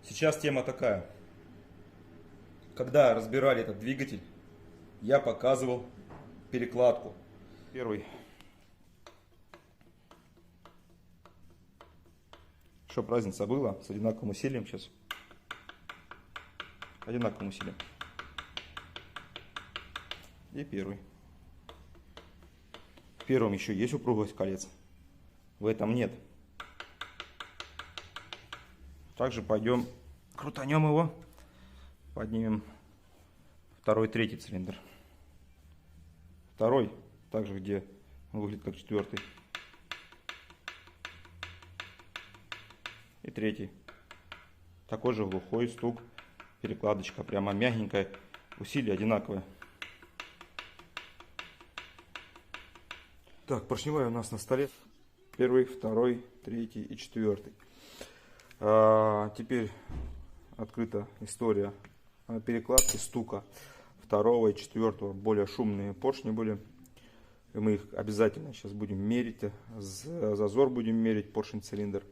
Сейчас тема такая. Когда разбирали этот двигатель, я показывал перекладку. Первый. Чтоб разница была с одинаковым усилием сейчас. Одинаковым усилием. И первый. В первом еще есть упругость колец. В этом нет. Также пойдем, крутанем его. Поднимем второй, третий цилиндр. Второй, также где он выглядит как четвертый. И третий. Такой же глухой стук. Перекладочка прямо мягенькая. Усилие одинаковое. Так, поршневая у нас на столе. Первый, второй, третий и четвертый. Теперь открыта история перекладки стука второго и четвертого. Более шумные поршни были. И мы их обязательно сейчас будем мерить. Зазор будем мерить, поршень-цилиндр.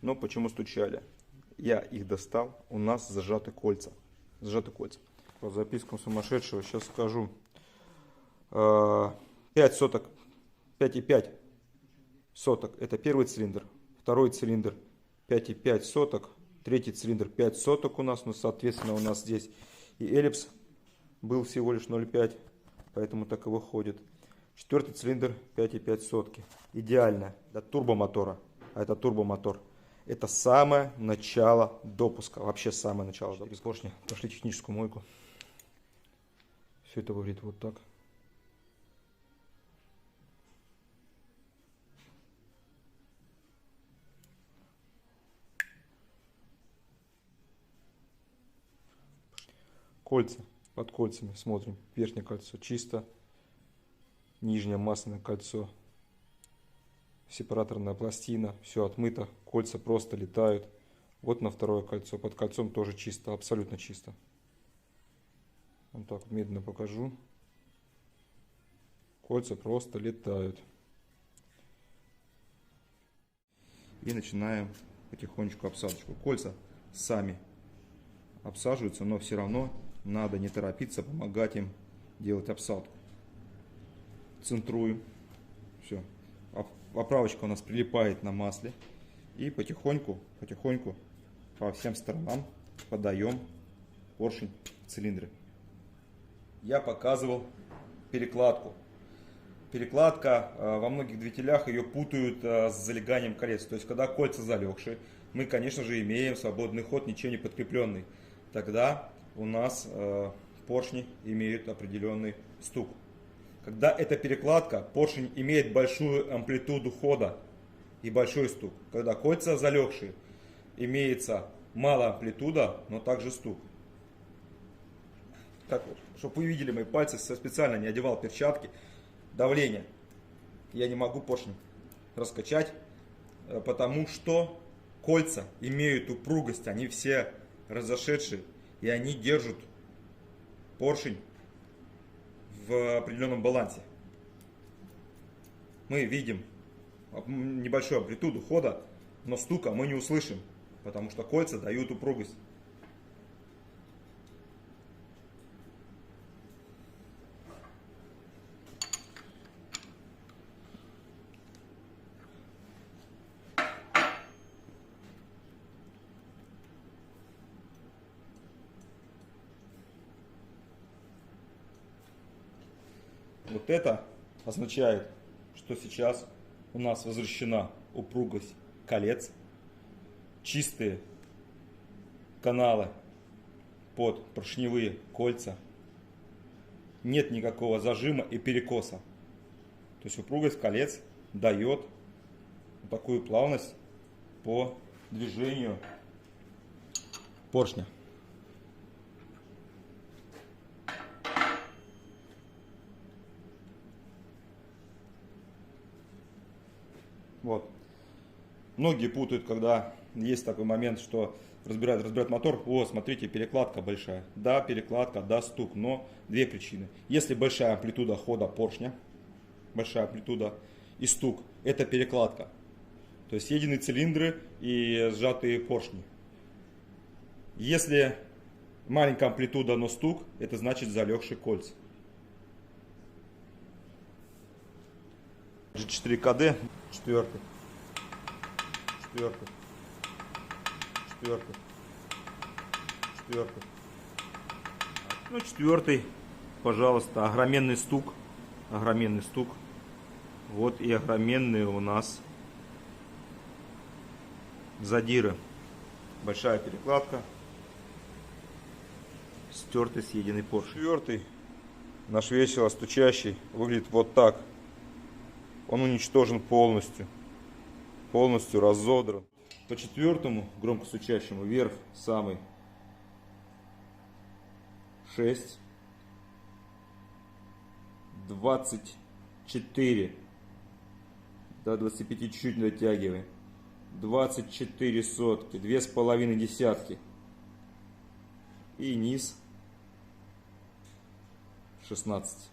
Но почему стучали? Я их достал. У нас зажаты кольца. Зажаты кольца. По запискам сумасшедшего сейчас скажу. 5 соток. 5,5 соток. Это первый цилиндр. Второй цилиндр 5,5 соток. Третий цилиндр 5 соток у нас. Ну, соответственно, у нас здесь и эллипс был всего лишь 0,5. Поэтому так и выходит. Четвертый цилиндр 5,5 сотки. Идеально для турбомотора. А это турбомотор. Это самое начало допуска. Вообще самое начало допуска. Поршни прошли техническую мойку. Все это выглядит вот так. Кольца. Под кольцами смотрим. Верхнее кольцо чисто. Нижнее масляное кольцо. Сепараторная пластина. Все отмыто. Кольца просто летают. Вот на второе кольцо. Под кольцом тоже чисто. Абсолютно чисто. Вот так вот медленно покажу. Кольца просто летают. И начинаем потихонечку обсадочку. Кольца сами обсаживаются, но все равно надо не торопиться, помогать им делать обсадку. Центруем. Все. Оправочка у нас прилипает на масле. И потихоньку по всем сторонам подаем поршень в цилиндры. Я показывал перекладку. Перекладка во многих двигателях ее путают с залеганием колец. То есть, когда кольца залегшие, мы, конечно же, имеем свободный ход, ничем не подкрепленный. Тогда у нас поршни имеют определенный стук. Когда это перекладка, поршень имеет большую амплитуду хода и большой стук. Когда кольца залегшие, имеется мало амплитуда, но также стук. Так вот, чтобы вы видели мои пальцы, специально не одевал перчатки. Давление. Я не могу поршень раскачать, потому что кольца имеют упругость, они все разошедшие, и они держат поршень в определенном балансе. Мы видим небольшую амплитуду хода, но стука мы не услышим, потому что кольца дают упругость. Вот это означает, что сейчас у нас возвращена упругость колец, чистые каналы под поршневые кольца, нет никакого зажима и перекоса. То есть упругость колец дает такую плавность по движению поршня. Вот. Многие путают, когда есть такой момент, что разбирают мотор. О, смотрите, перекладка большая. Да, перекладка, да, стук. Но две причины. Если большая амплитуда хода поршня, большая амплитуда и стук, это перекладка. То есть съедены цилиндры и сжатые поршни. Если маленькая амплитуда, но стук, это значит залегшие кольца. G4 КД, четвертый, четвертый, четвертый, четвертый. Ну, четвертый, пожалуйста, огроменный стук, огроменный стук. Вот и огроменные у нас задиры. Большая перекладка. Стертый съеденный поршень. Четвертый, наш весело стучащий, выглядит вот так. Он уничтожен полностью. Полностью разодран. По четвертому громко стучащему верх самый 6, 24, до 25 чуть-чуть дотягиваем, 24 сотки, 2,5 десятки и низ 16.